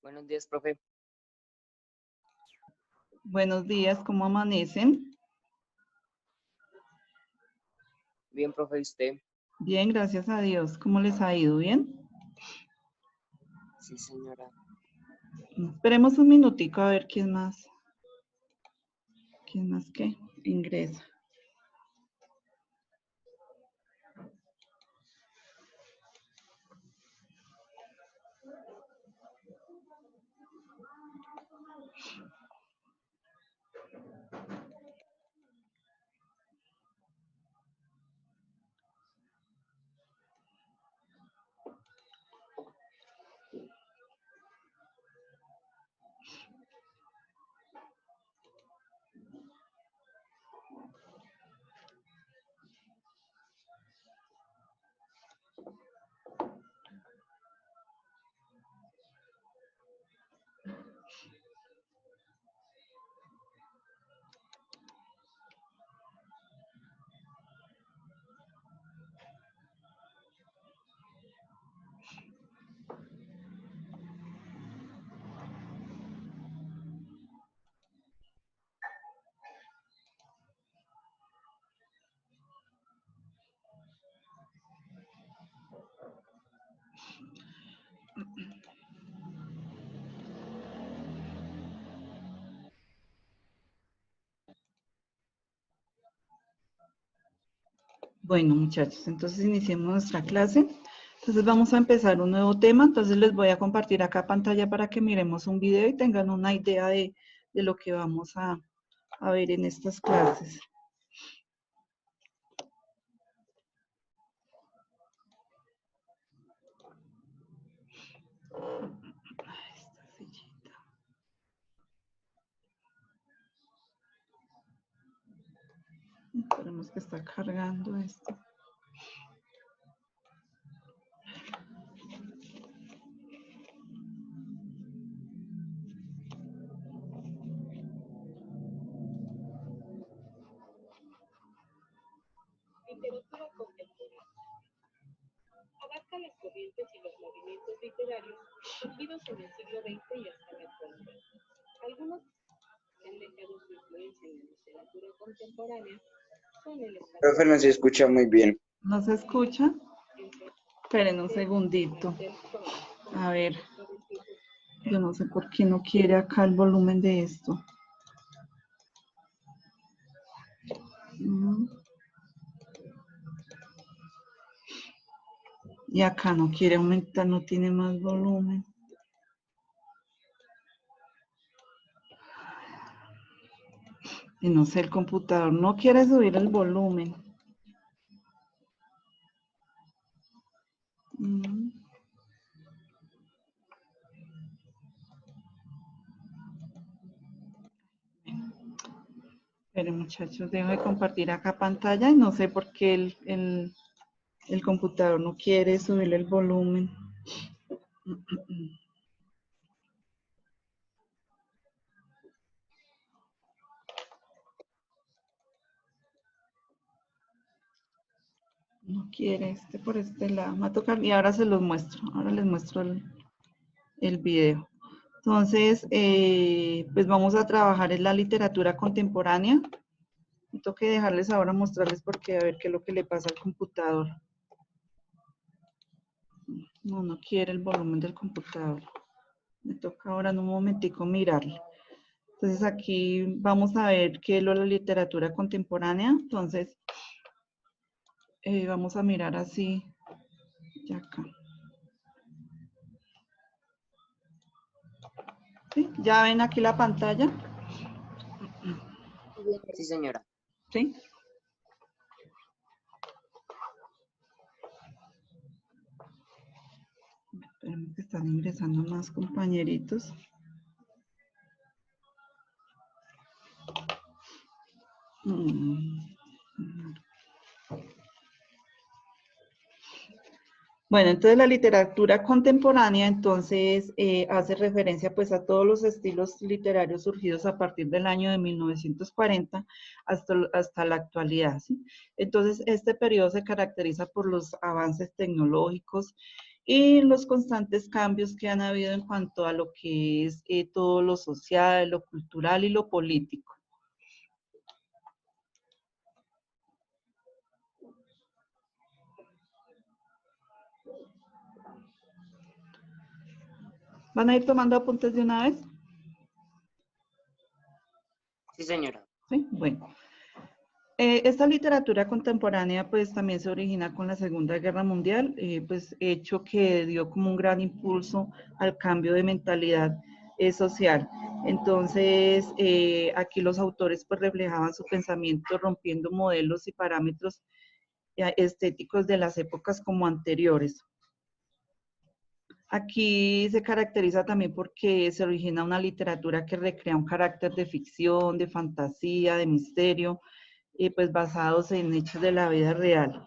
Buenos días, profe. Buenos días, ¿cómo amanecen? Bien, profe, ¿y usted? Bien, gracias a Dios. ¿Cómo les ha ido? ¿Bien? Sí, señora. Esperemos un minutico a ver quién más que ingresa. Bueno, muchachos, entonces iniciemos nuestra clase. Entonces vamos a empezar un nuevo tema. Entonces les voy a compartir acá pantalla para que miremos un video y tengan una idea de lo que vamos a ver en estas clases. Esta sillita. Esperemos que está cargando esto. Literatura contemporánea. Abarca las corrientes y los movimientos literarios surgidos en el siglo XX y hasta la actualidad. Algunos que han dejado su influencia en la literatura contemporánea son el Profe, no se escucha muy bien. ¿No se escucha? Esperen un segundito. A ver. Yo no sé por qué no quiere acá el volumen de esto. Y acá no quiere aumentar, no tiene más volumen. Y no sé, el computador no quiere subir el volumen. Pero muchachos, dejo de compartir acá pantalla y no sé por qué el computador no quiere subir el volumen. No quiere por este lado. Me va a tocar y ahora se los muestro. Ahora les muestro el video. Entonces, pues vamos a trabajar en la literatura contemporánea. Tengo que dejarles ahora mostrarles porque a ver qué es lo que le pasa al computador. No quiere el volumen del computador. Me toca ahora en un momentico mirarlo. Entonces aquí vamos a ver qué es lo de la literatura contemporánea. Entonces, vamos a mirar así, ya acá. ¿Sí? ¿Ya ven aquí la pantalla? Sí, señora. ¿Sí? Esperemos que están ingresando más compañeritos. Bueno, entonces la literatura contemporánea entonces hace referencia pues a todos los estilos literarios surgidos a partir del año de 1940 hasta la actualidad, ¿sí? Entonces este periodo se caracteriza por los avances tecnológicos y los constantes cambios que han habido en cuanto a lo que es todo lo social, lo cultural y lo político. ¿Van a ir tomando apuntes de una vez? Sí, señora. Sí, bueno. Esta literatura contemporánea pues también se origina con la Segunda Guerra Mundial, pues hecho que dio como un gran impulso al cambio de mentalidad social. Entonces, aquí los autores pues reflejaban su pensamiento rompiendo modelos y parámetros estéticos de las épocas como anteriores. Aquí se caracteriza también porque se origina una literatura que recrea un carácter de ficción, de fantasía, de misterio, pues basados en hechos de la vida real.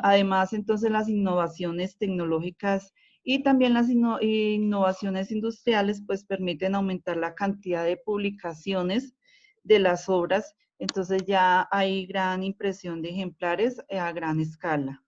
Además, entonces las innovaciones tecnológicas y también las innovaciones industriales pues permiten aumentar la cantidad de publicaciones de las obras, entonces ya hay gran impresión de ejemplares a gran escala.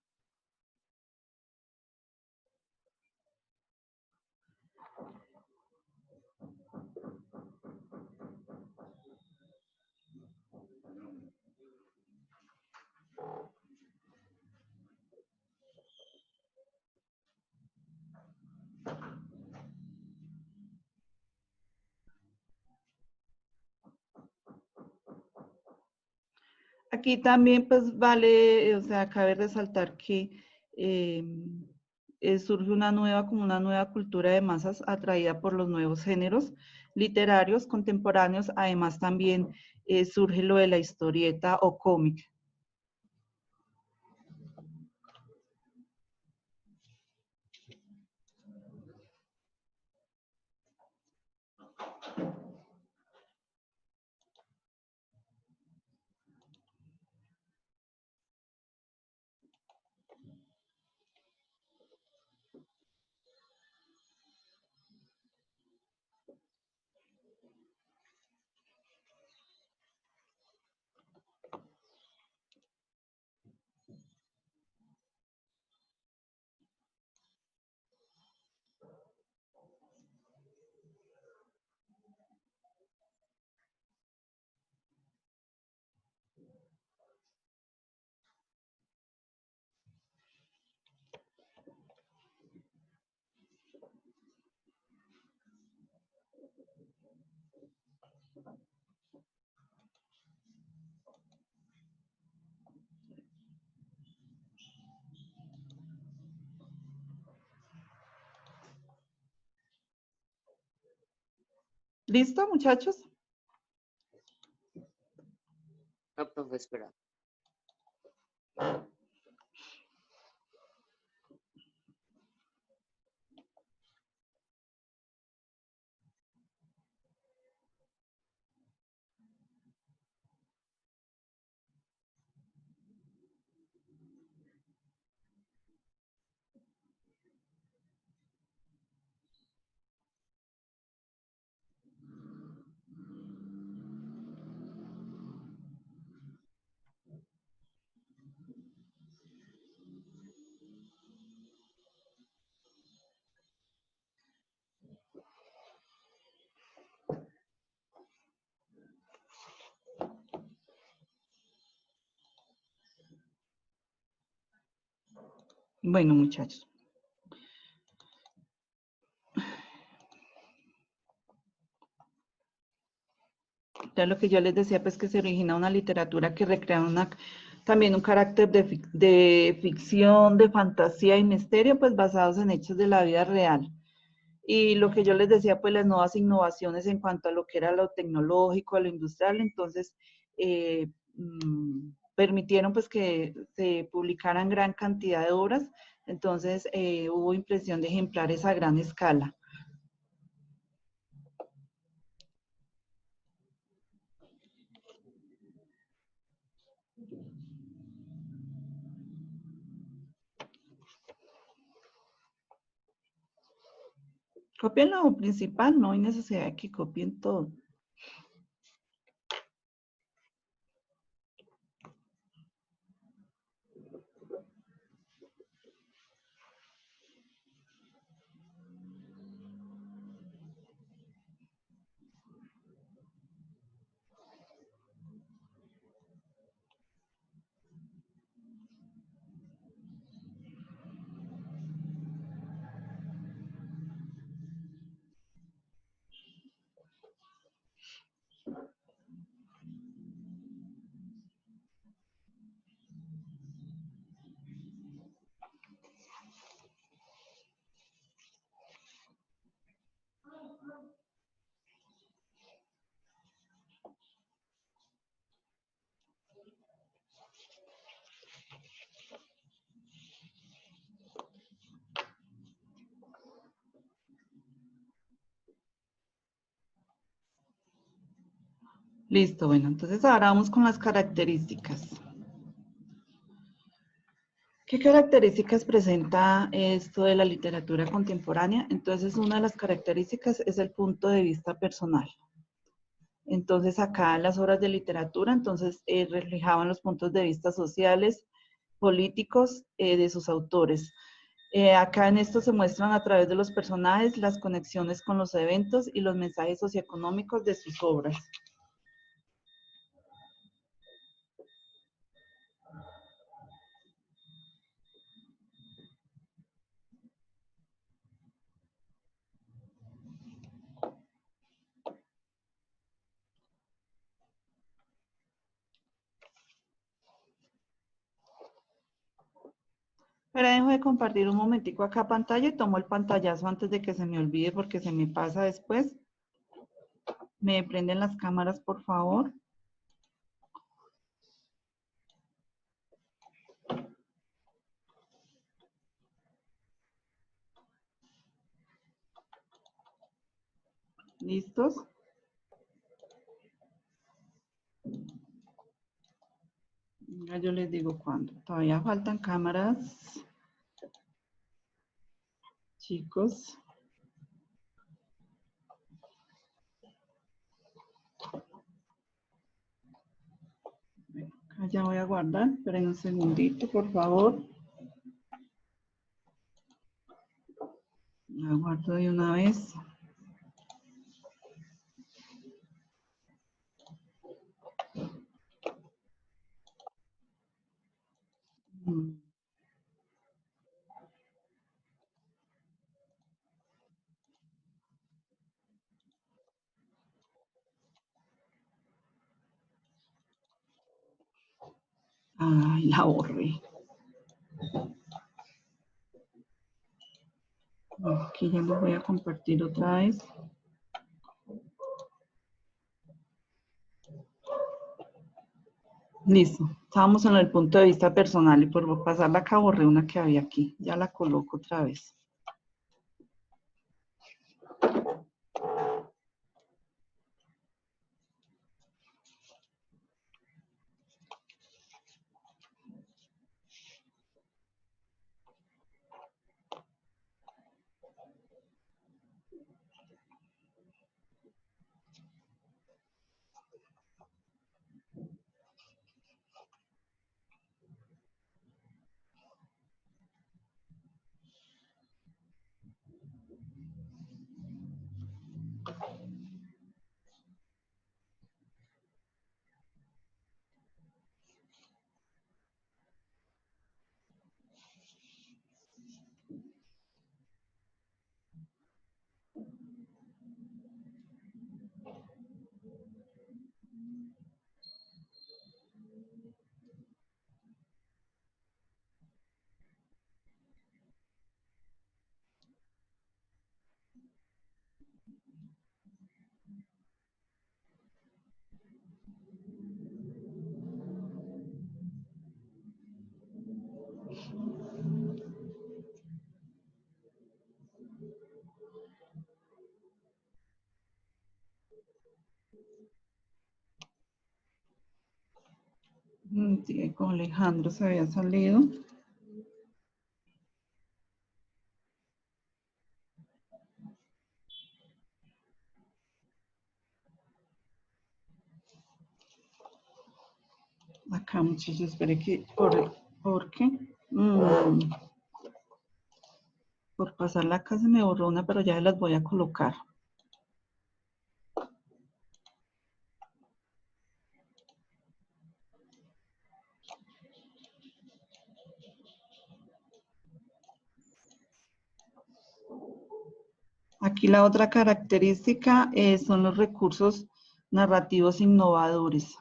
Aquí también pues vale, o sea, cabe resaltar que surge como una nueva cultura de masas atraída por los nuevos géneros literarios contemporáneos. Además también surge lo de la historieta o cómic. ¿Listo, muchachos? No, profe, espera. Bueno, muchachos. Ya lo que yo les decía, pues que se origina una literatura que recrea también un carácter de ficción, de fantasía y misterio, pues basados en hechos de la vida real. Y lo que yo les decía, pues las nuevas innovaciones en cuanto a lo que era lo tecnológico, a lo industrial, entonces permitieron pues que se publicaran gran cantidad de obras, entonces hubo impresión de ejemplares a gran escala. Copien lo principal, no hay necesidad de que copien todo. Listo, bueno, entonces ahora vamos con las características. ¿Qué características presenta esto de la literatura contemporánea? Entonces, una de las características es el punto de vista personal. Entonces, acá las obras de literatura, entonces, reflejaban los puntos de vista sociales, políticos de sus autores. Acá en esto se muestran a través de los personajes las conexiones con los eventos y los mensajes socioeconómicos de sus obras. Pero dejo de compartir un momentico acá pantalla y tomo el pantallazo antes de que se me olvide porque se me pasa después. ¿Me prenden las cámaras, por favor? ¿Listos? Ya yo les digo cuándo. Todavía faltan cámaras. Chicos. Bueno, acá ya voy a guardar. Esperen un segundito, por favor. La guardo de una vez. Mm. Ay, la borré. Aquí ya les voy a compartir otra vez. Listo. Estábamos en el punto de vista personal y por pasarla acá borré una que había aquí. Ya la coloco otra vez. Sí, con Alejandro se había salido. Acá, muchachos, espere que porque por pasarla acá se me borró una, pero ya las voy a colocar. Aquí la otra característica son los recursos narrativos innovadores.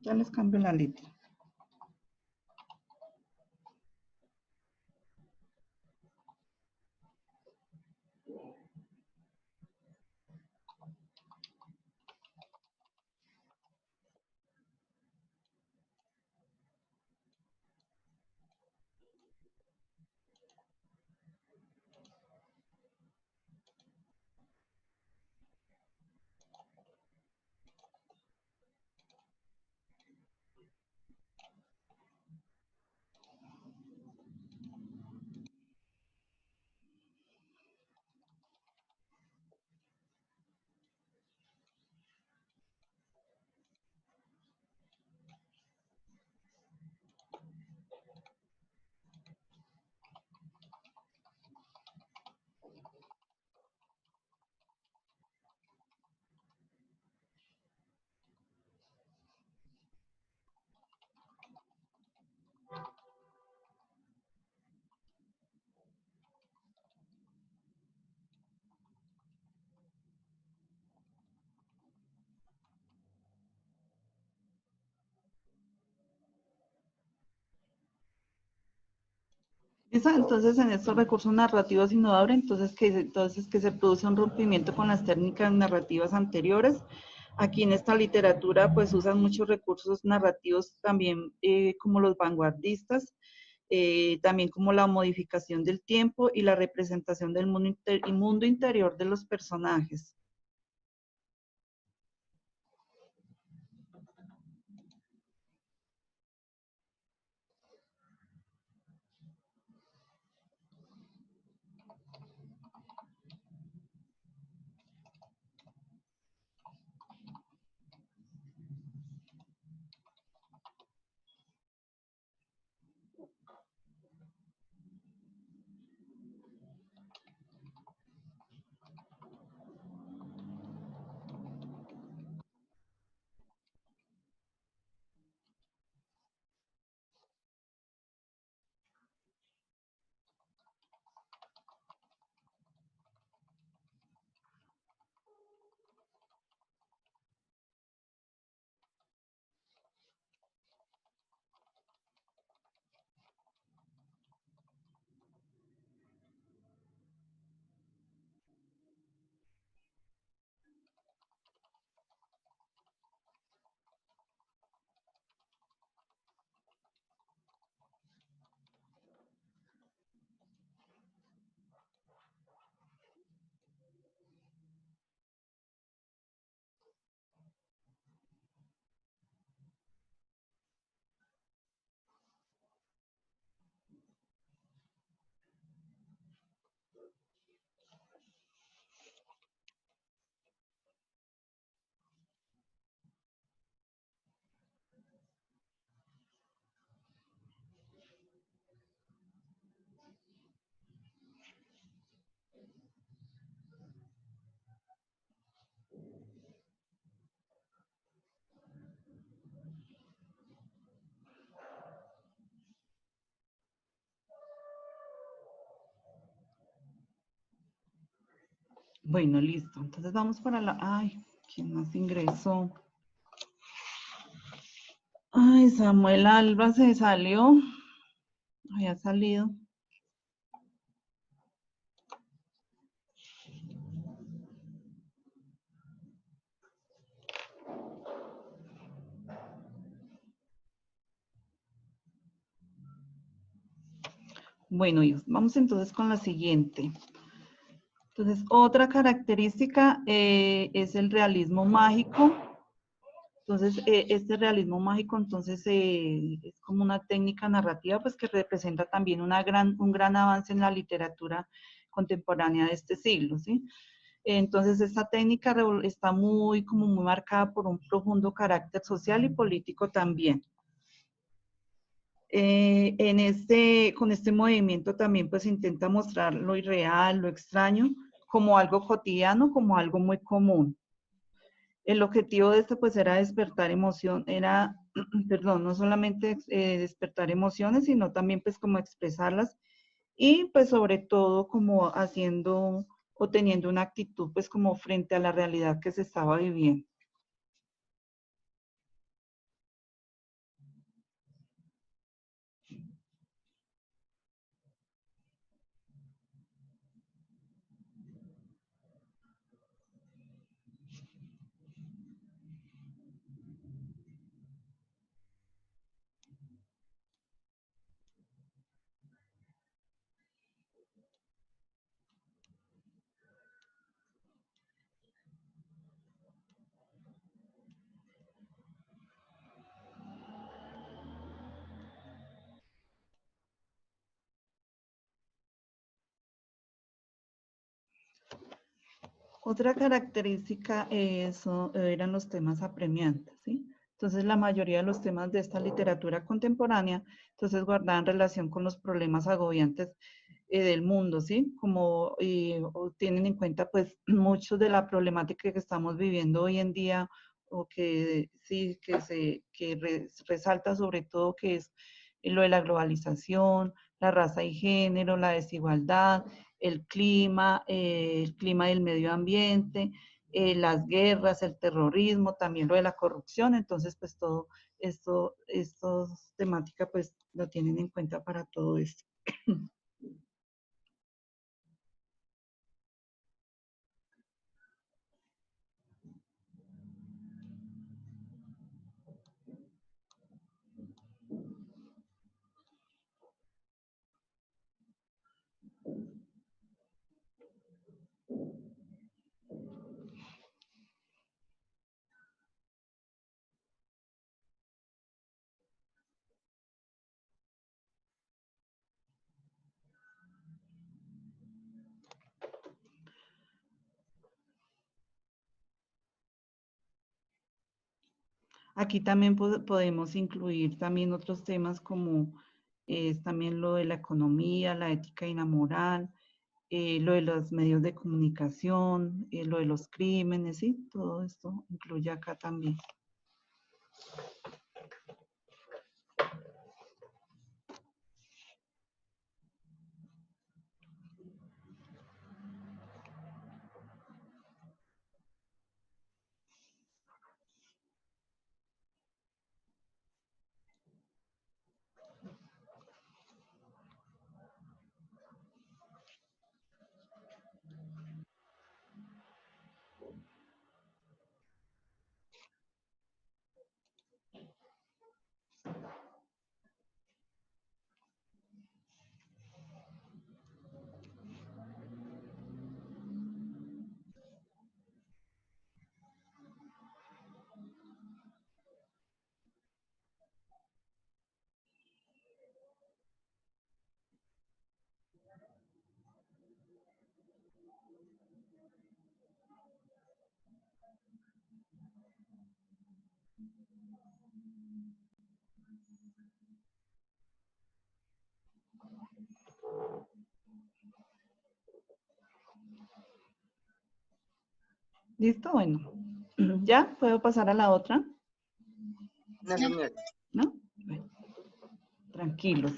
Ya les cambio la letra. Entonces, en estos recursos narrativos innovadores, entonces que se produce un rompimiento con las técnicas narrativas anteriores. Aquí en esta literatura, pues usan muchos recursos narrativos también como los vanguardistas, también como la modificación del tiempo y la representación del mundo interior de los personajes. Bueno, listo. Entonces vamos para la... Ay, ¿quién más ingresó? Ay, Samuel Alba se salió. Había salido. Bueno, hijos, vamos entonces con la siguiente. Entonces, otra característica es el realismo mágico. Entonces, este realismo mágico, entonces, es como una técnica narrativa, pues, que representa también un gran avance en la literatura contemporánea de este siglo, ¿sí? Entonces, esta técnica está como muy marcada por un profundo carácter social y político también. Con este movimiento también pues intenta mostrar lo irreal, lo extraño, como algo cotidiano, como algo muy común. El objetivo de esto pues era despertar emoción, perdón, no solamente despertar emociones, sino también pues como expresarlas y pues sobre todo como haciendo o teniendo una actitud pues como frente a la realidad que se estaba viviendo. Otra característica eran los temas apremiantes, ¿sí? Entonces, la mayoría de los temas de esta literatura contemporánea, entonces, guardaban relación con los problemas agobiantes del mundo, ¿sí? Como o tienen en cuenta, pues, muchos de la problemática que estamos viviendo hoy en día, o que sí, resalta sobre todo que es lo de la globalización, la raza y género, la desigualdad, el clima del medio ambiente, las guerras, el terrorismo, también lo de la corrupción. Entonces, pues todo esto, estos temáticas, pues lo tienen en cuenta para todo esto. Aquí también podemos incluir también otros temas como es también lo de la economía, la ética y la moral, lo de los medios de comunicación, lo de los crímenes, ¿sí? Todo esto incluye acá también. ¿Listo? Bueno, ¿ya? ¿Puedo pasar a la otra? No, señora. ¿No? Bueno, tranquilos.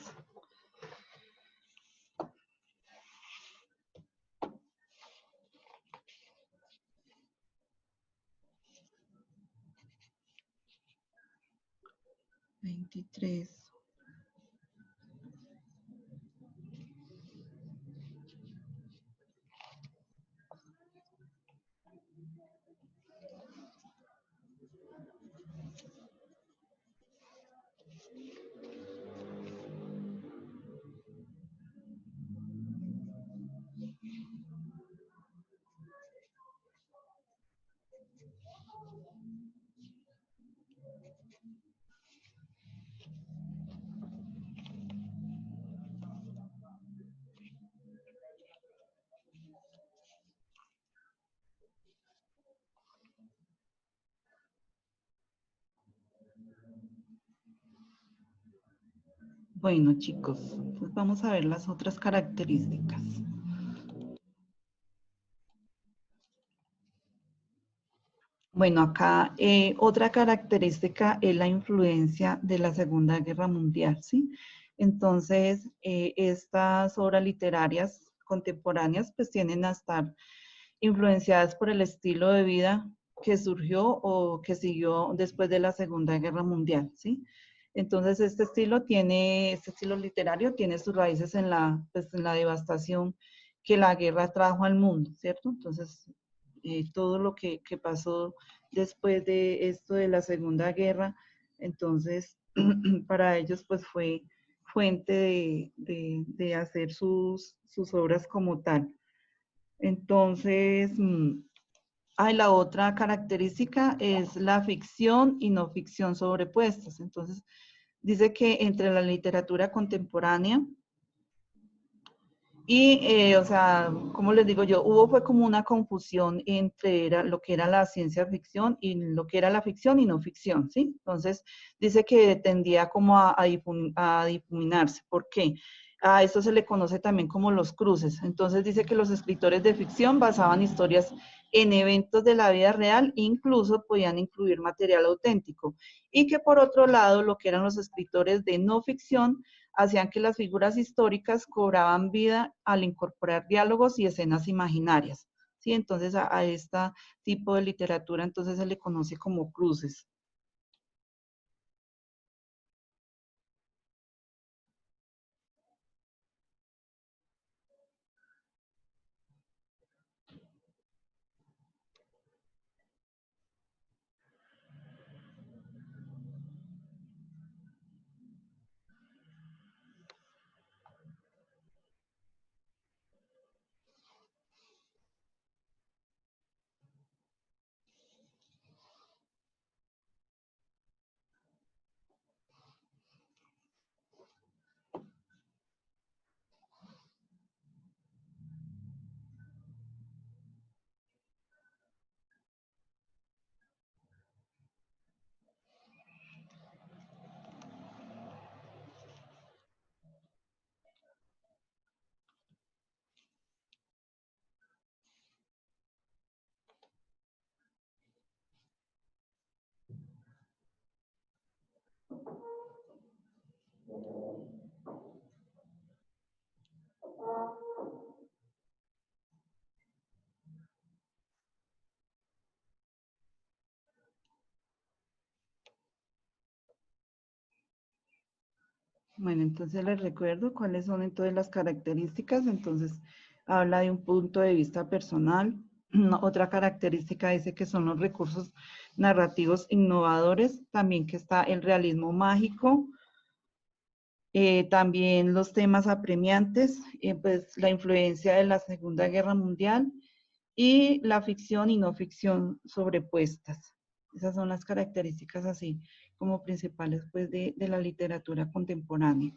Veintitrés. Bueno, chicos, pues vamos a ver las otras características. Bueno, acá otra característica es la influencia de la Segunda Guerra Mundial, ¿sí? Entonces, estas obras literarias contemporáneas pues tienden a estar influenciadas por el estilo de vida que surgió o que siguió después de la Segunda Guerra Mundial, ¿sí? Entonces, este estilo literario tiene sus raíces en pues, en la devastación que la guerra trajo al mundo, ¿cierto? Entonces, todo lo que pasó después de esto de la Segunda Guerra, entonces, para ellos, pues, fue fuente de hacer sus obras como tal. Entonces, la otra característica es la ficción y no ficción sobrepuestas. Entonces, dice que entre la literatura contemporánea y, o sea, como les digo yo, fue como una confusión entre lo que era la ciencia ficción y lo que era la ficción y no ficción, ¿sí? Entonces, dice que tendía como a difuminarse. ¿Por qué? A esto se le conoce también como los cruces. Entonces, dice que los escritores de ficción basaban historias en eventos de la vida real, incluso podían incluir material auténtico. Y que por otro lado, lo que eran los escritores de no ficción, hacían que las figuras históricas cobraban vida al incorporar diálogos y escenas imaginarias. ¿Sí? Entonces a este tipo de literatura entonces se le conoce como cruces. Bueno, entonces les recuerdo cuáles son entonces las características. Entonces, habla de un punto de vista personal. Otra característica dice que son los recursos narrativos innovadores. También que está el realismo mágico. También los temas apremiantes, pues la influencia de la Segunda Guerra Mundial y la ficción y no ficción sobrepuestas. Esas son las características así como principales pues de la literatura contemporánea.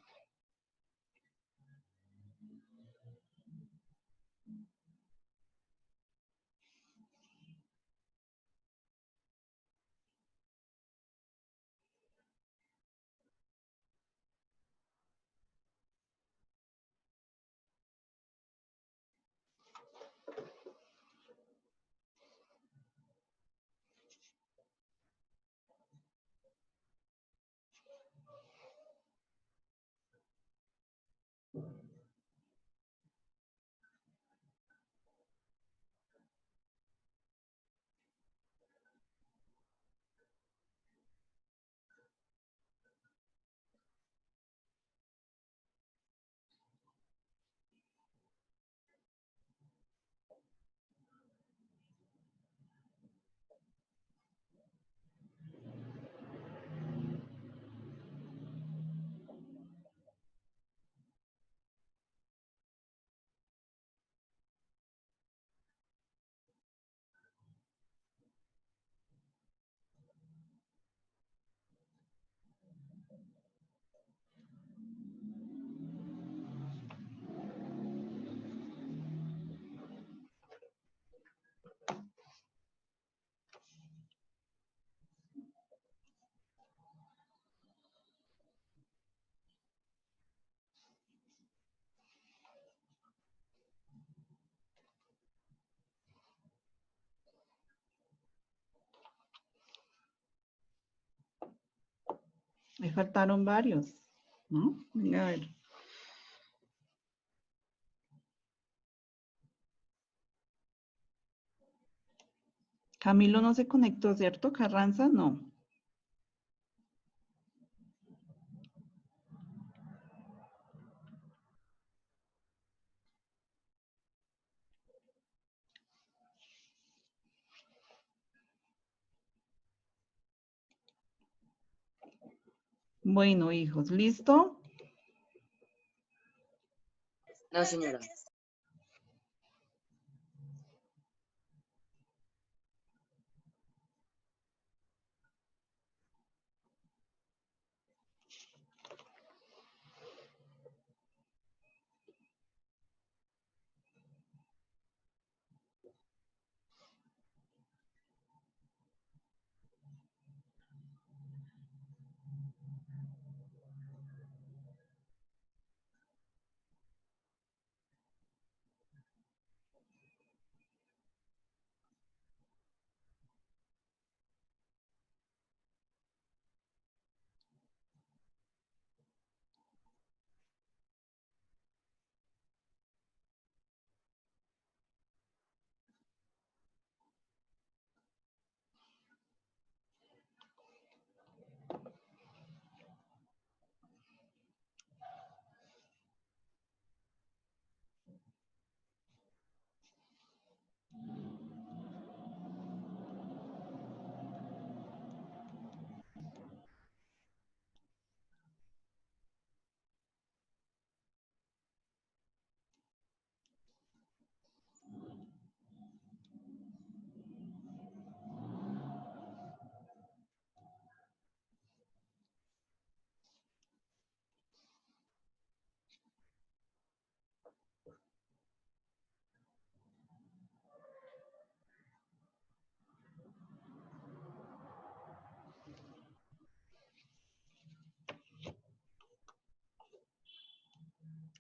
Me faltaron varios, ¿no? Venga, a ver. Camilo no se conectó, ¿cierto? Carranza, no. Bueno, hijos, ¿listo? No, señora.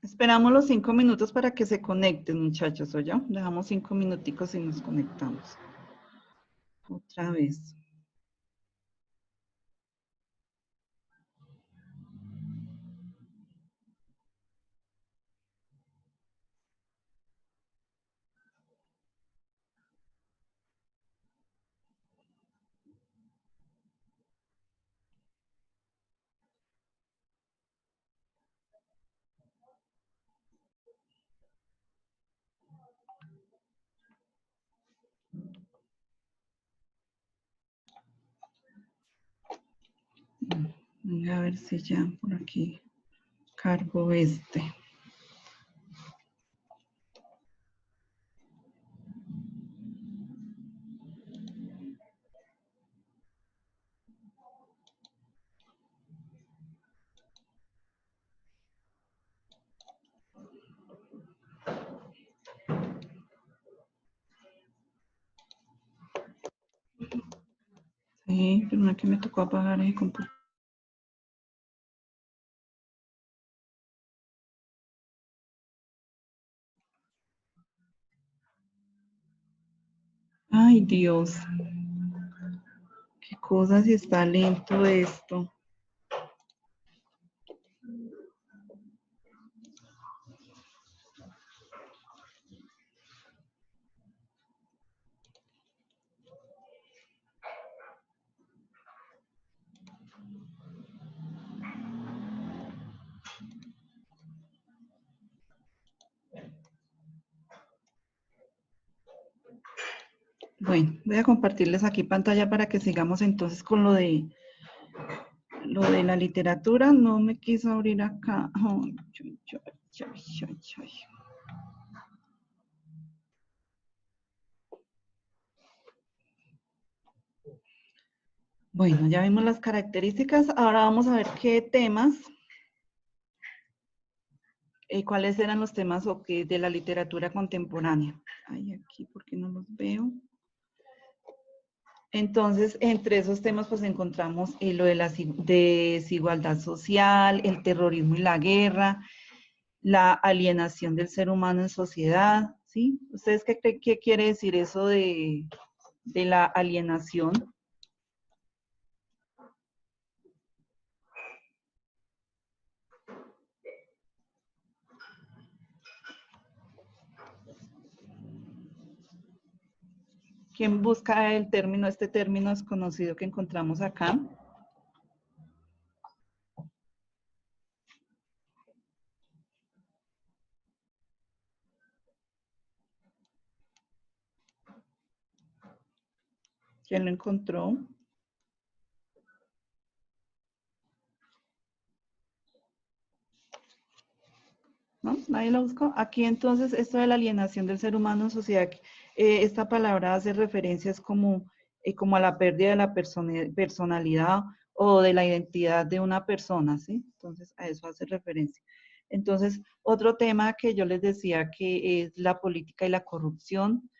Esperamos los 5 minutos para que se conecten, muchachos, ¿o ya? Dejamos 5 minuticos y nos conectamos. Otra vez. Voy a ver si ya por aquí cargo este. Sí, primero que me tocó apagar el computador. Ay, Dios. Qué cosas si está lento esto. Bueno, voy a compartirles aquí pantalla para que sigamos entonces con lo de la literatura. No me quiso abrir acá. Ay, ay, ay, ay, ay. Bueno, ya vimos las características. Ahora vamos a ver qué temas, cuáles eran los temas de la literatura contemporánea. Ay, aquí, ¿por qué no los veo? Entonces, entre esos temas, pues encontramos lo de la desigualdad social, el terrorismo y la guerra, la alienación del ser humano en sociedad, ¿sí? ¿Ustedes qué quiere decir eso de la alienación? ¿Quién busca el término, este término desconocido que encontramos acá? ¿Quién lo encontró? ¿No? ¿Nadie lo buscó? Aquí entonces, esto de la alienación del ser humano en sociedad, esta palabra hace referencias como a la pérdida de la personalidad o de la identidad de una persona, ¿sí? Entonces, a eso hace referencia. Entonces, otro tema que yo les decía que es la política y la corrupción.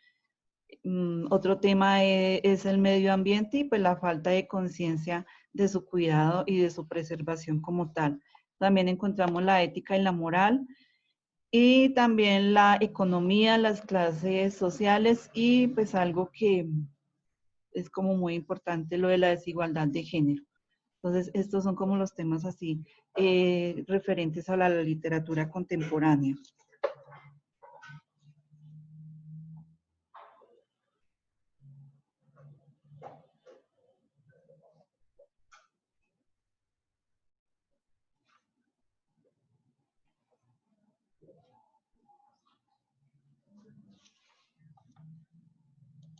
Otro tema es el medio ambiente y pues la falta de conciencia de su cuidado y de su preservación como tal. También encontramos la ética y la moral y también la economía, las clases sociales y pues algo que es como muy importante, lo de la desigualdad de género. Entonces, estos son como los temas así referentes a la literatura contemporánea.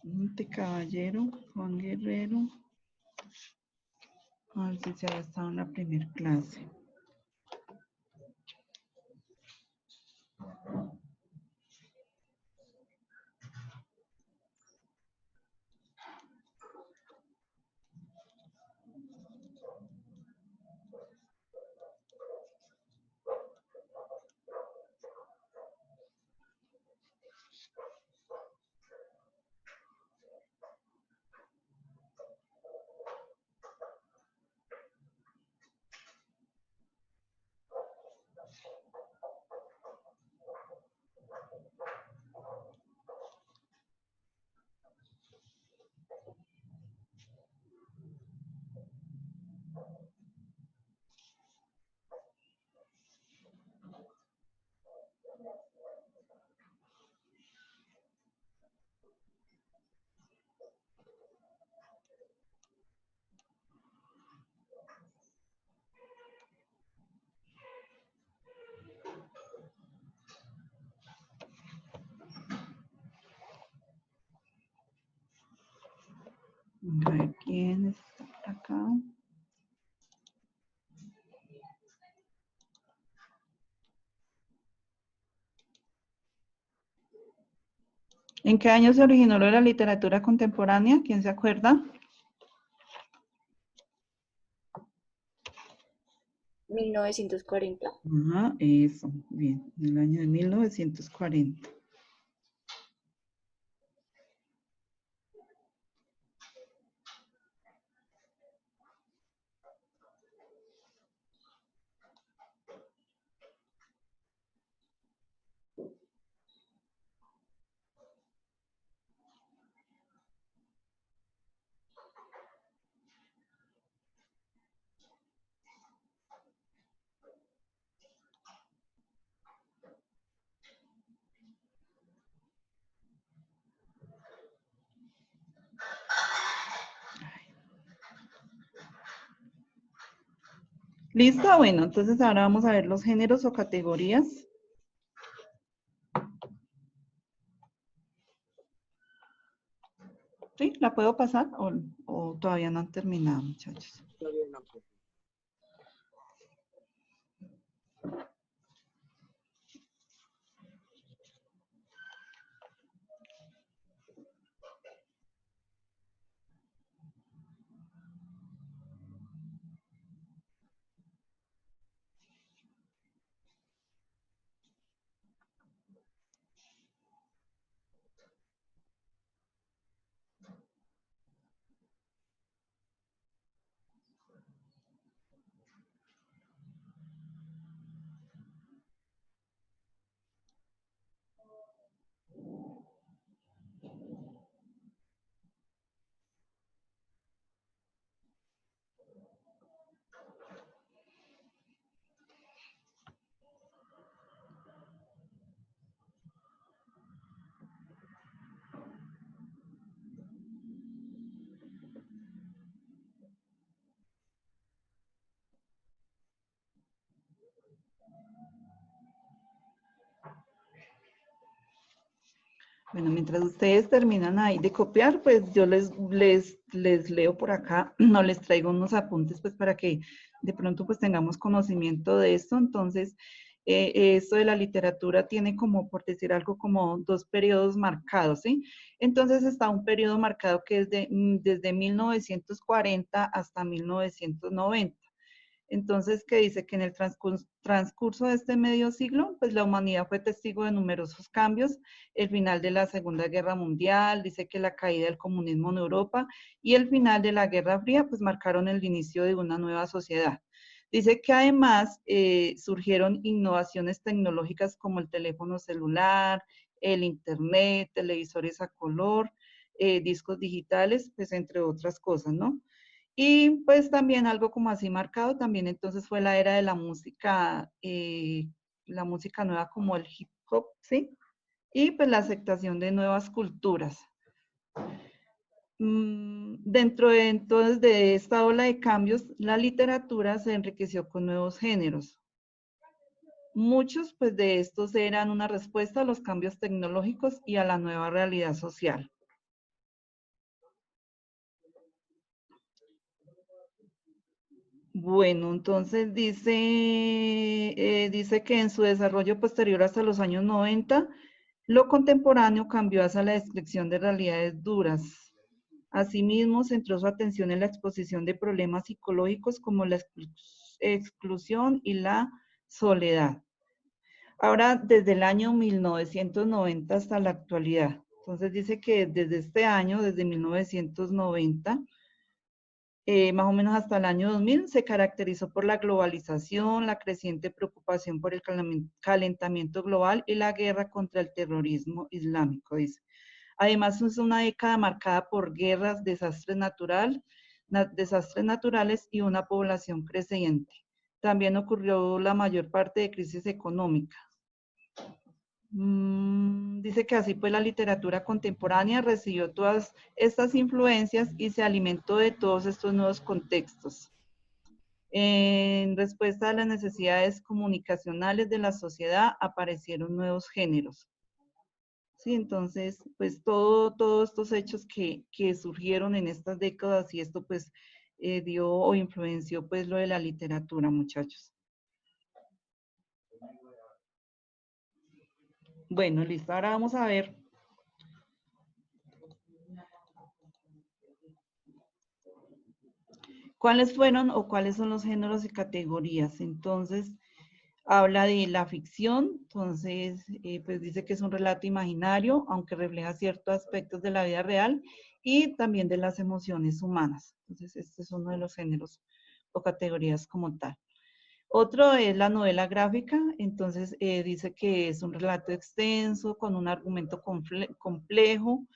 Monte Caballero, Juan Guerrero. A ver si se ha estado en la primera clase. A ver quién está por acá. ¿En qué año se originó lo de la literatura contemporánea? ¿Quién se acuerda? 1940. Ajá, eso, bien, en el año de 1940. ¿Listo? Bueno, entonces ahora vamos a ver los géneros o categorías. ¿Sí? ¿La puedo pasar o todavía no han terminado, muchachos? Todavía no, profe. Bueno, mientras ustedes terminan ahí de copiar, pues yo les leo por acá, no les traigo unos apuntes pues para que de pronto pues tengamos conocimiento de esto. Entonces, esto de la literatura tiene como, por decir algo, como dos periodos marcados, ¿sí? Entonces está un periodo marcado que es desde 1940 hasta 1990. Entonces, ¿qué dice? Que en el transcurso de este medio siglo, pues la humanidad fue testigo de numerosos cambios, el final de la Segunda Guerra Mundial, dice que la caída del comunismo en Europa y el final de la Guerra Fría, pues marcaron el inicio de una nueva sociedad. Dice que además surgieron innovaciones tecnológicas como el teléfono celular, el internet, televisores a color, discos digitales, pues entre otras cosas, ¿no? Y pues también algo como así marcado, también entonces fue la era de la música nueva como el hip hop, ¿sí? Y pues la aceptación de nuevas culturas. Dentro de entonces de esta ola de cambios, la literatura se enriqueció con nuevos géneros. Muchos pues de estos eran una respuesta a los cambios tecnológicos y a la nueva realidad social. Bueno, entonces dice que en su desarrollo posterior hasta los años 90, lo contemporáneo cambió hacia la descripción de realidades duras. Asimismo, centró su atención en la exposición de problemas psicológicos como la exclusión y la soledad. Ahora, desde el año 1990 hasta la actualidad. Entonces dice que desde este año, desde 1990, más o menos hasta el año 2000, se caracterizó por la globalización, la creciente preocupación por el calentamiento global y la guerra contra el terrorismo islámico, dice. Además, es una década marcada por guerras, desastres naturales y una población creciente. También ocurrió la mayor parte de crisis económica. Dice que así pues la literatura contemporánea recibió todas estas influencias y se alimentó de todos estos nuevos contextos. En respuesta a las necesidades comunicacionales de la sociedad aparecieron nuevos géneros. Sí, entonces, pues todos estos hechos que surgieron en estas décadas y esto pues dio o influenció pues lo de la literatura, muchachos. Bueno, listo. Ahora vamos a ver. ¿Cuáles fueron o cuáles son los géneros y categorías? Entonces, habla de la ficción, entonces, pues dice que es un relato imaginario, aunque refleja ciertos aspectos de la vida real y también de las emociones humanas. Entonces, este es uno de los géneros o categorías como tal. Otro es la novela gráfica, entonces dice que es un relato extenso, con un argumento complejo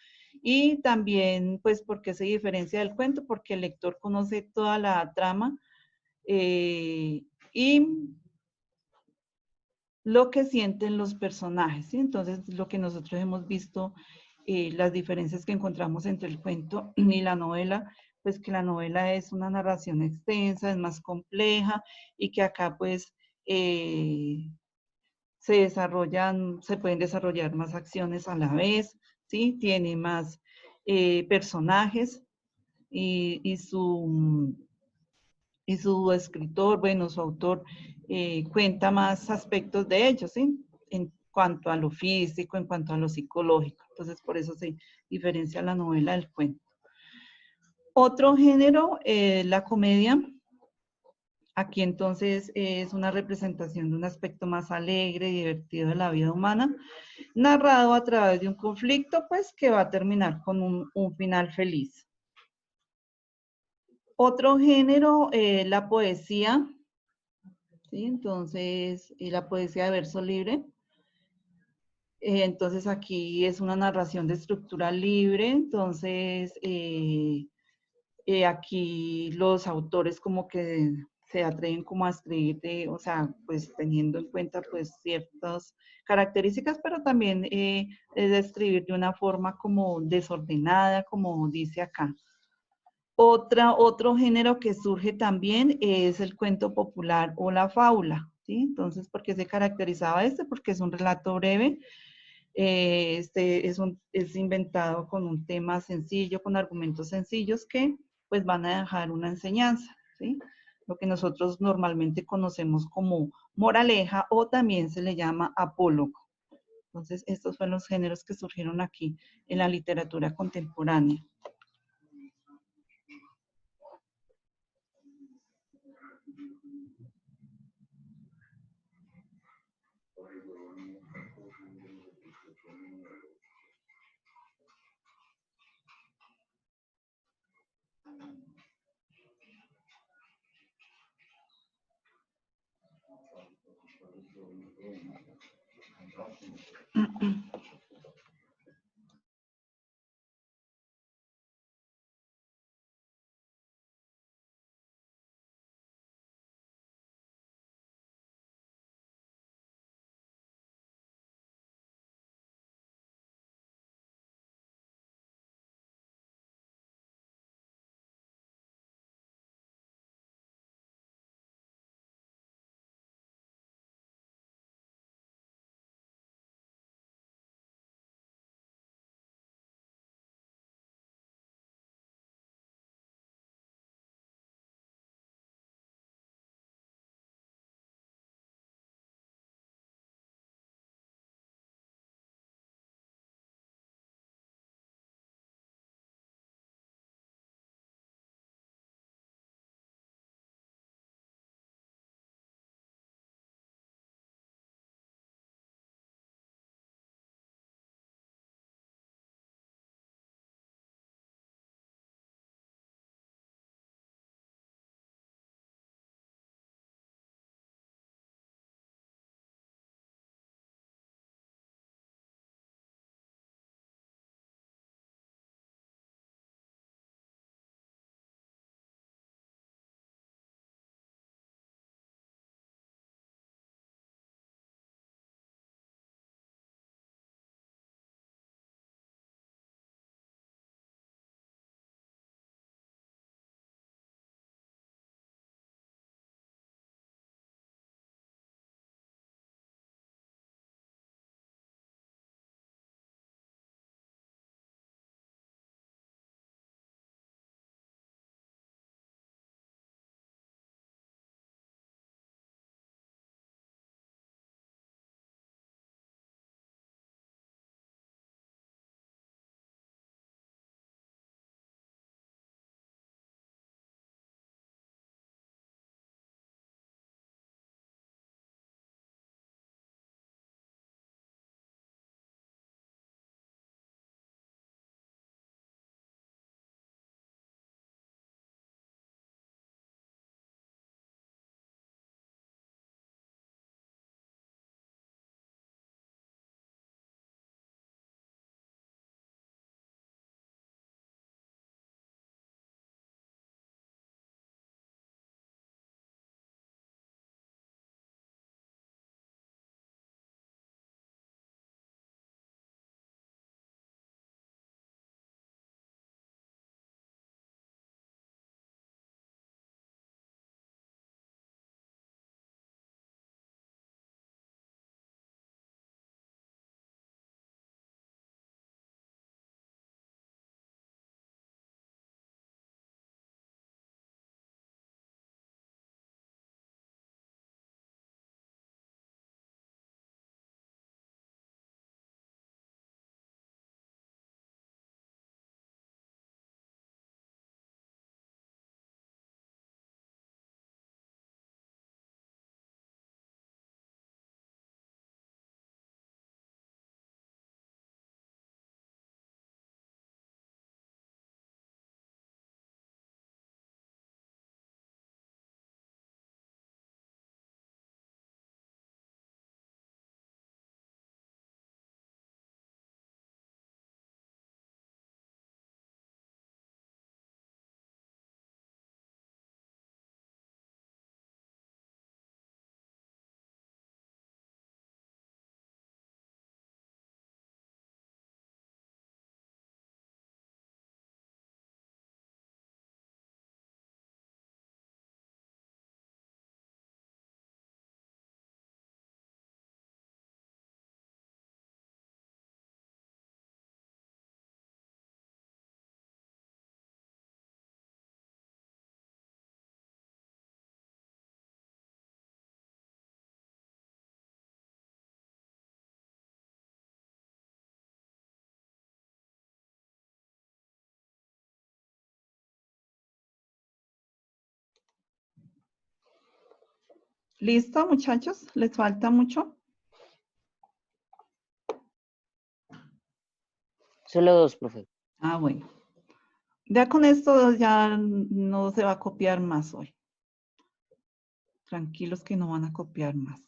y también, pues, ¿por qué se diferencia del cuento? Porque el lector conoce toda la trama y lo que sienten los personajes, ¿sí? Entonces, lo que nosotros hemos visto, las diferencias que encontramos entre el cuento y la novela, pues que la novela es una narración extensa, es más compleja y que acá pues se pueden desarrollar más acciones a la vez, ¿sí? Tiene más personajes y su escritor, bueno, su autor, cuenta más aspectos de ellos, ¿sí? En cuanto a lo físico, en cuanto a lo psicológico. Entonces, por eso se diferencia la novela del cuento. Otro género, la comedia. Aquí entonces es una representación de un aspecto más alegre y divertido de la vida humana, narrado a través de un conflicto, pues que va a terminar con un final feliz. Otro género, la poesía, ¿sí? Entonces, la poesía de verso libre. Entonces, aquí es una narración de estructura libre. Entonces, aquí los autores como que se atreven como a escribir, o sea, pues teniendo en cuenta pues ciertas características, pero también es de escribir de una forma como desordenada, como dice acá. Otro género que surge también es el cuento popular o la fábula, ¿sí? Entonces, ¿por qué se caracterizaba este? Porque es un relato breve, es inventado con un tema sencillo, con argumentos sencillos que pues van a dejar una enseñanza, ¿sí? Lo que nosotros normalmente conocemos como moraleja o también se le llama apólogo. Entonces, estos fueron los géneros que surgieron aquí en la literatura contemporánea. ¿Listo, muchachos? ¿Les falta mucho? Solo dos, profe. Ah, bueno. Ya con esto ya no se va a copiar más hoy. Tranquilos que no van a copiar más.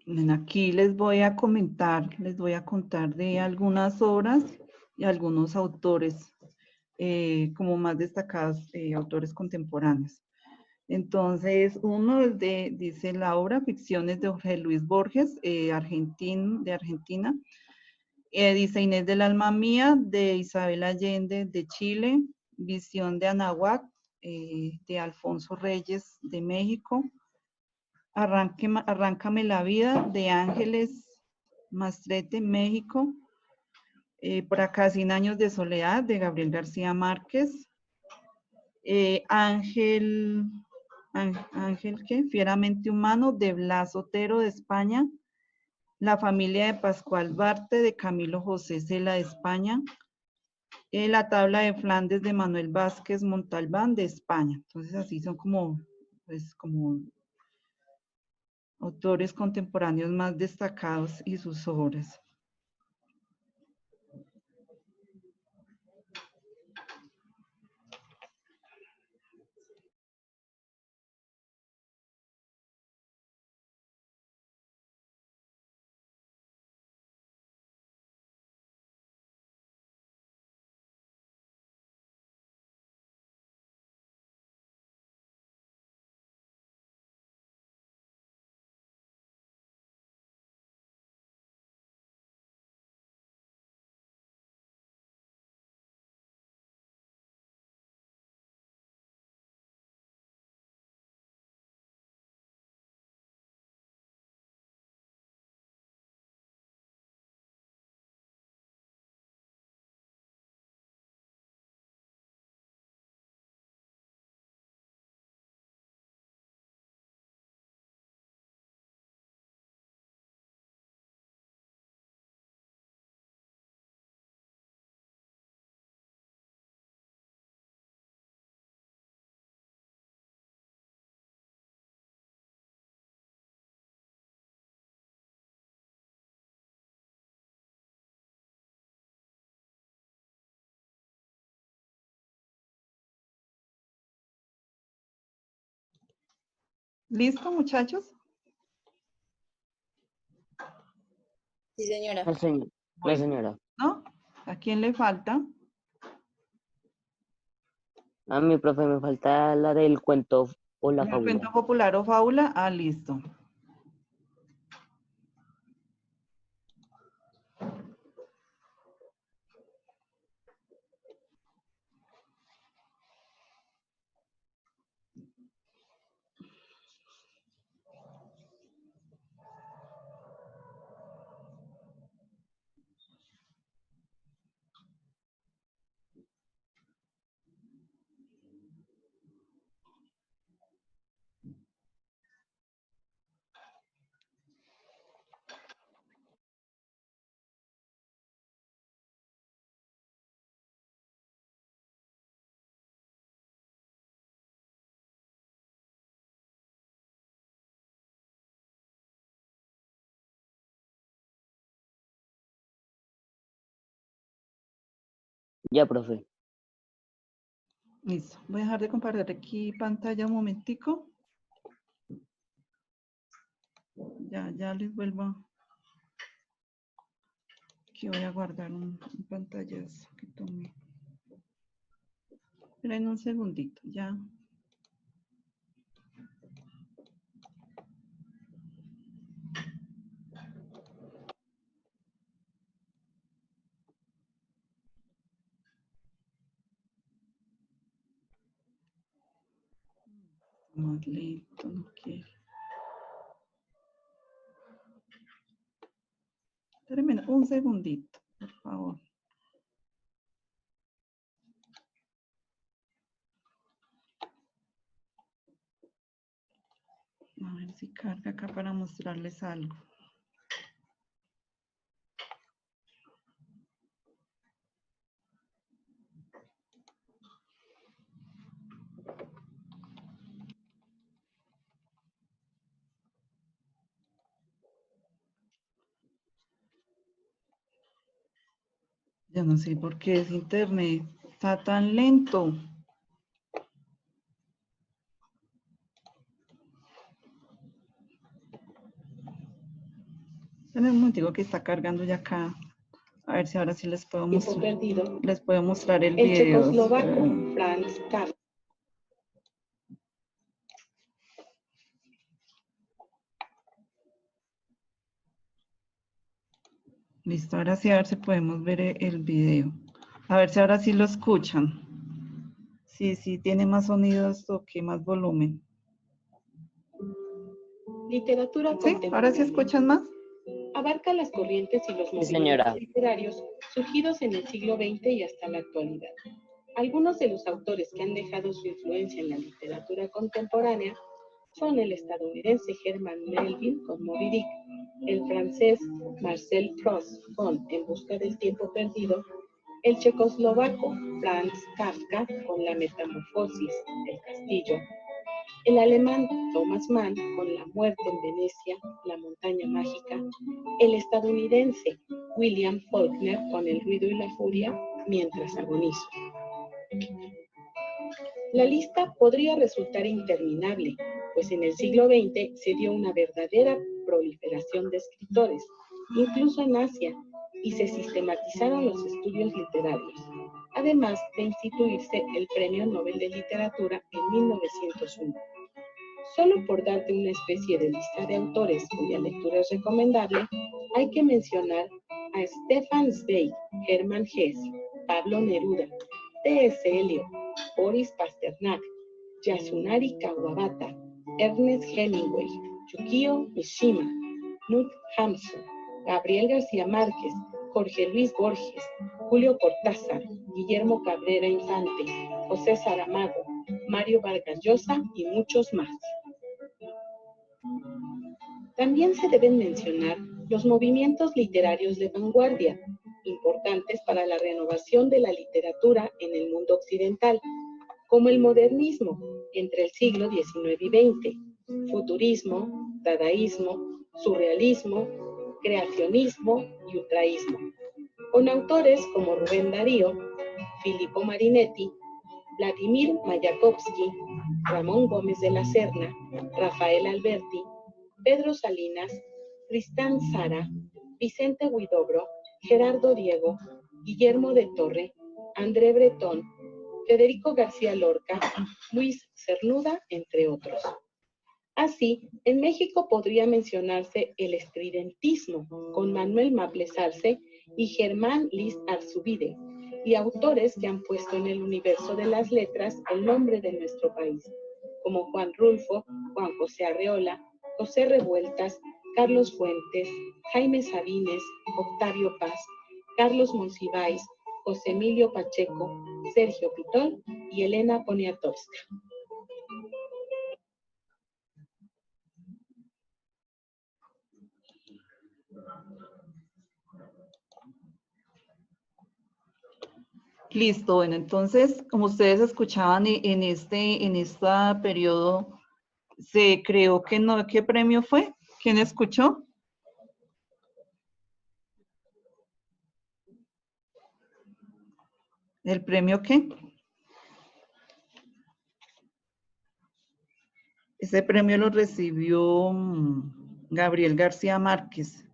Bien, aquí les voy a comentar, les voy a contar de algunas obras y algunos autores como más destacados, autores contemporáneos. Entonces, uno es dice la obra Ficciones de Jorge Luis Borges, de Argentina. Dice Inés del alma mía, de Isabel Allende, de Chile. Visión de Anahuac, de Alfonso Reyes, de México. Arráncame la vida, de Ángeles Mastrete, México. Por acá, 100 años de soledad, de Gabriel García Márquez. Ángel, ¿qué? Fieramente humano, de Blas Otero, de España. La familia de Pascual Barte, de Camilo José Cela, de España. La tabla de Flandes, de Manuel Vázquez Montalbán, de España. Entonces, así son como, pues, como autores contemporáneos más destacados y sus obras. ¿Listo, muchachos? Sí, señora. La Bueno, señora. ¿no? ¿A quién le falta? A mi profe me falta la del cuento o la ¿El fábula. cuento popular o fábula? Ah, listo. Ya, profe. Listo. Voy a dejar de compartir aquí pantalla un momentico. Ya les vuelvo. Aquí voy a guardar un pantallazo que tomé. Esperen un segundito, ya. Más lento, no quiero. Espérenme un segundito, por favor. A ver si carga acá para mostrarles algo. Ya no sé por qué es internet. Está tan lento. Esperen un momentico que está cargando ya acá. A ver si ahora sí les puedo Tiempo mostrar. perdido. Les puedo mostrar el El video. checoslovaco Franz Kafka. Listo, ahora sí a ver si podemos ver el video. A ver si ahora sí lo escuchan. Sí, tiene más sonidos o qué más volumen. Literatura ¿Sí? contemporánea. ¿Ahora sí escuchan más? Abarca las corrientes y los Sí, movimientos señora. literarios surgidos en el siglo XX y hasta la actualidad. Algunos de los autores que han dejado su influencia en la literatura contemporánea son el estadounidense Herman Melville con Moby Dick, el francés Marcel Proust con En busca del tiempo perdido, el checoslovaco Franz Kafka con La metamorfosis del castillo, el alemán Thomas Mann con La muerte en Venecia, La montaña mágica, el estadounidense William Faulkner con El ruido y la furia, Mientras agonizo. La lista podría resultar interminable, pues en el siglo XX se dio una verdadera proliferación de escritores, incluso en Asia, y se sistematizaron los estudios literarios, además de instituirse el Premio Nobel de Literatura en 1901. Solo por darte una especie de lista de autores cuya lectura es recomendable, hay que mencionar a Stefan Zweig, Hermann Hesse, Pablo Neruda, T.S. Eliot, Boris Pasternak, Yasunari Kawabata, Ernest Hemingway, Yukio Mishima, Knut Hamsun, Gabriel García Márquez, Jorge Luis Borges, Julio Cortázar, Guillermo Cabrera Infante, José Saramago, Mario Vargas Llosa y muchos más. También se deben mencionar los movimientos literarios de vanguardia, importantes para la renovación de la literatura en el mundo occidental, como el modernismo entre el siglo XIX y XX, futurismo, dadaísmo, surrealismo, creacionismo y ultraísmo, con autores como Rubén Darío, Filippo Marinetti, Vladimir Mayakovsky, Ramón Gómez de la Serna, Rafael Alberti, Pedro Salinas, Tristán Sara, Vicente Huidobro, Gerardo Diego, Guillermo de Torre, André Bretón, Federico García Lorca, Luis Cernuda, entre otros. Así, en México podría mencionarse el estridentismo con Manuel Maples Arce y Germán Liz Arzubide, y autores que han puesto en el universo de las letras el nombre de nuestro país, como Juan Rulfo, Juan José Arreola, José Revueltas, Carlos Fuentes, Jaime Sabines, Octavio Paz, Carlos Monsiváis, José Emilio Pacheco, Sergio Pitón y Elena Poniatowska. Listo, bueno, entonces, como ustedes escuchaban en este periodo, se creó que no, ¿qué premio fue? ¿Quién escuchó? ¿El premio qué? Ese premio lo recibió Gabriel García Márquez.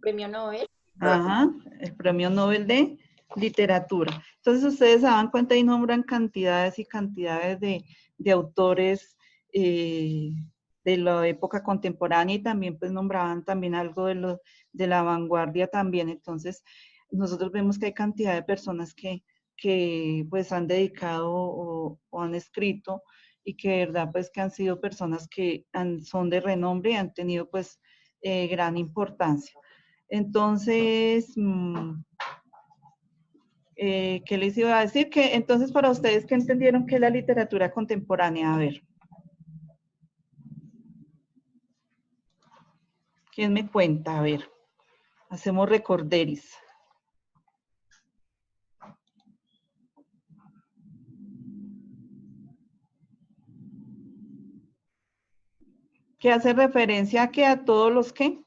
Premio Nobel. Ajá, el premio Nobel de Literatura. Entonces ustedes se dan cuenta y nombran cantidades y cantidades de autores de la época contemporánea y también pues nombraban también algo de la vanguardia también. Entonces nosotros vemos que hay cantidad de personas que pues han dedicado o han escrito y que de verdad pues que han sido personas que son de renombre y han tenido pues gran importancia. Entonces, ¿qué les iba a decir? Que entonces para ustedes, ¿qué entendieron que es la literatura contemporánea? A ver. ¿Quién me cuenta? A ver. Hacemos recorderis. ¿Qué hace referencia a que a todos los que?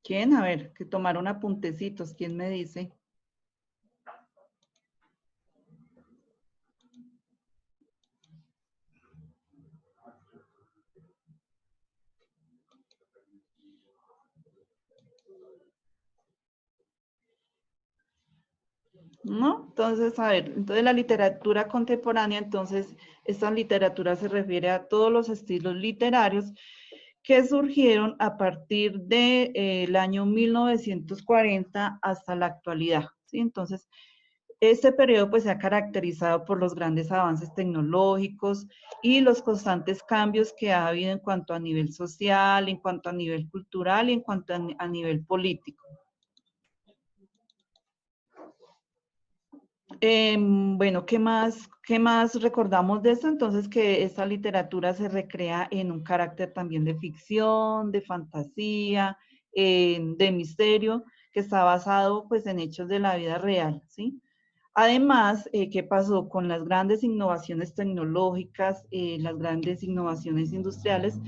¿Quién? A ver, que tomaron apuntecitos. ¿Quién me dice? ¿No? Entonces, a ver, entonces la literatura contemporánea, entonces, esta literatura se refiere a todos los estilos literarios que surgieron a partir del año 1940 hasta la actualidad, ¿sí? Entonces, este periodo pues se ha caracterizado por los grandes avances tecnológicos y los constantes cambios que ha habido en cuanto a nivel social, en cuanto a nivel cultural y en cuanto a nivel político. Bueno, ¿qué más recordamos de esto? Entonces, que esta literatura se recrea en un carácter también de ficción, de fantasía, de misterio, que está basado pues en hechos de la vida real, ¿sí? Además, ¿qué pasó con las grandes innovaciones tecnológicas, las grandes innovaciones industriales?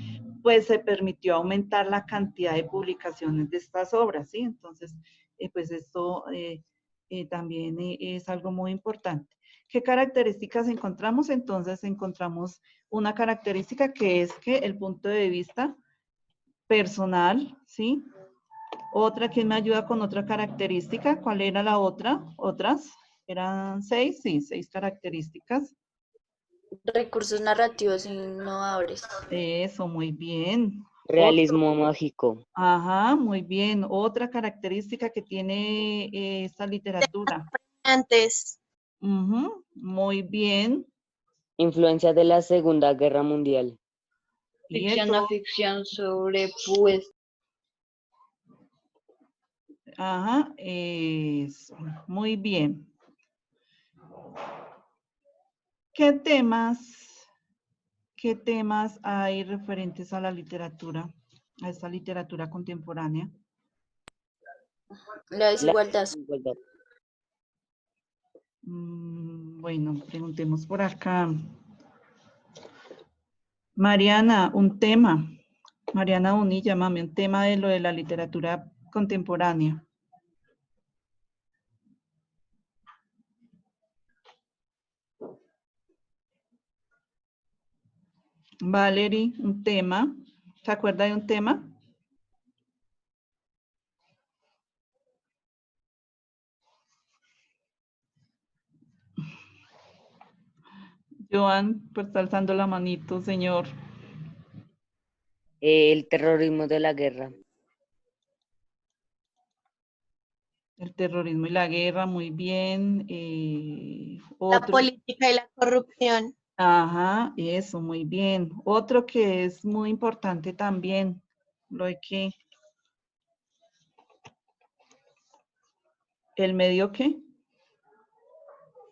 Pues se permitió aumentar la cantidad de publicaciones de estas obras, ¿sí? Entonces, pues esto también es algo muy importante. ¿Qué características encontramos? Entonces, encontramos una característica que es que el punto de vista personal, ¿sí? Otra, ¿quién me ayuda con otra característica? ¿Cuál era la otra? ¿Otras? ¿Eran 6? Sí, 6 características. Recursos narrativos innovadores. Eso, muy bien. Realismo mágico. Ajá, muy bien. Otra característica que tiene esta literatura. Antes. Muy bien. Influencia de la Segunda Guerra Mundial. Y Ficción eso. o ficción sobre pues. Ajá, eso. Muy bien. ¿Qué temas hay referentes a la literatura, a esta literatura contemporánea? La desigualdad. Bueno, preguntemos por acá. Mariana, un tema. Mariana Bonilla, mami, un tema de lo de la literatura contemporánea. Valerie, un tema. ¿Se acuerda de un tema? Joan, pues está alzando la manito, señor. El terrorismo de la guerra. El terrorismo y la guerra, muy bien. La Otro. política y la corrupción. Ajá, eso, muy bien. Otro que es muy importante también, lo hay que... ¿El medio qué?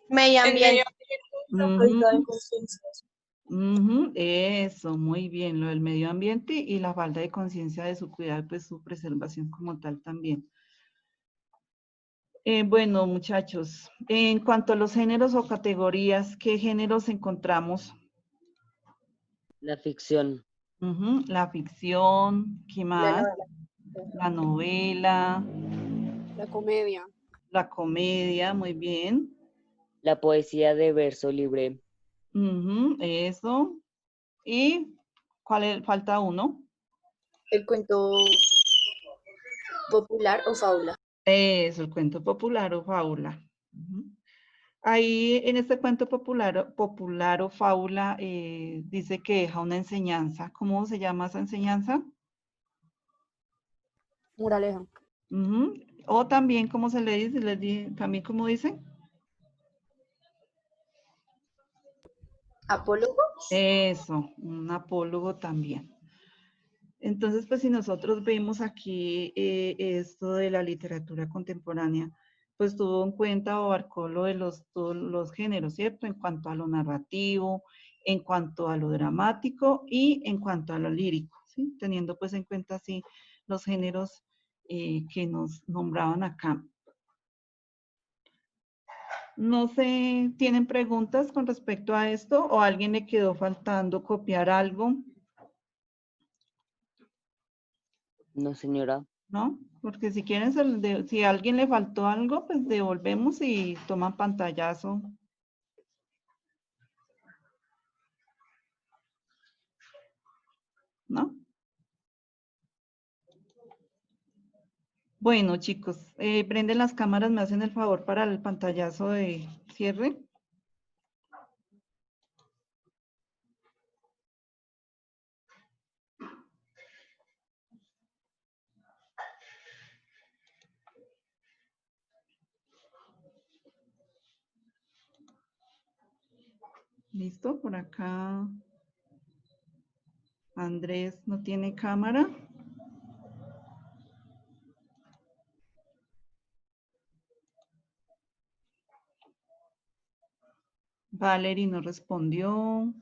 Medio ambiente. Ujú. Ujú, eso, muy bien, lo del medio ambiente y la falta de conciencia de su cuidado, pues su preservación como tal también. Bueno, muchachos, en cuanto a los géneros o categorías, ¿qué géneros encontramos? La ficción. Ujú, la ficción, ¿qué más? La novela, La comedia. la comedia, muy bien. La poesía de verso libre. Ujú, eso. ¿Y cuál es? Falta uno. El cuento popular o fábula. Eso, el cuento popular o fábula. Ujú. Ahí en este cuento popular o fábula dice que deja una enseñanza. ¿Cómo se llama esa enseñanza? Moraleja. Ujú. O también, ¿cómo se le dice? También, ¿cómo dice? Apólogo. Eso, un apólogo también. Entonces, pues si nosotros vemos aquí esto de la literatura contemporánea, pues tuvo en cuenta o abarcó lo de todos los géneros, ¿cierto? En cuanto a lo narrativo, en cuanto a lo dramático y en cuanto a lo lírico, ¿sí? Teniendo pues en cuenta así los géneros que nos nombraban acá. No sé, ¿tienen preguntas con respecto a esto o a alguien le quedó faltando copiar algo? No, señora. ¿No? Porque si quieren, si a alguien le faltó algo, pues devolvemos y toman pantallazo. ¿No? Bueno, chicos, prenden las cámaras, me hacen el favor para el pantallazo de cierre. ¿Listo? Por acá. Andrés no tiene cámara. Valerie no respondió.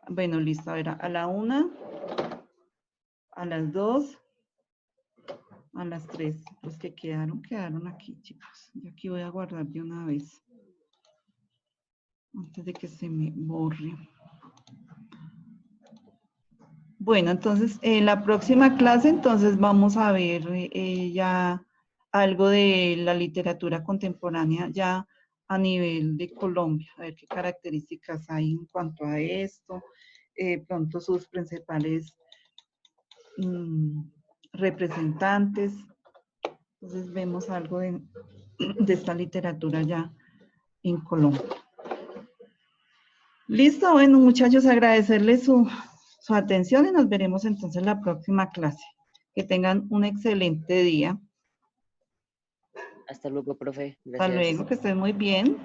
Bueno, listo. A ver, a la 1, a las 2, a las 3. Los que quedaron aquí, chicos. Y aquí voy a guardar de una vez. Antes de que se me borre. Bueno, entonces, en la próxima clase, entonces vamos a ver ya algo de la literatura contemporánea ya a nivel de Colombia, a ver qué características hay en cuanto a esto, pronto sus principales representantes. Entonces vemos algo de esta literatura ya en Colombia. Listo, bueno, muchachos, agradecerles su atención y nos veremos entonces en la próxima clase. Que tengan un excelente día. Hasta luego, profe. Hasta Gracias. luego, que estén muy bien.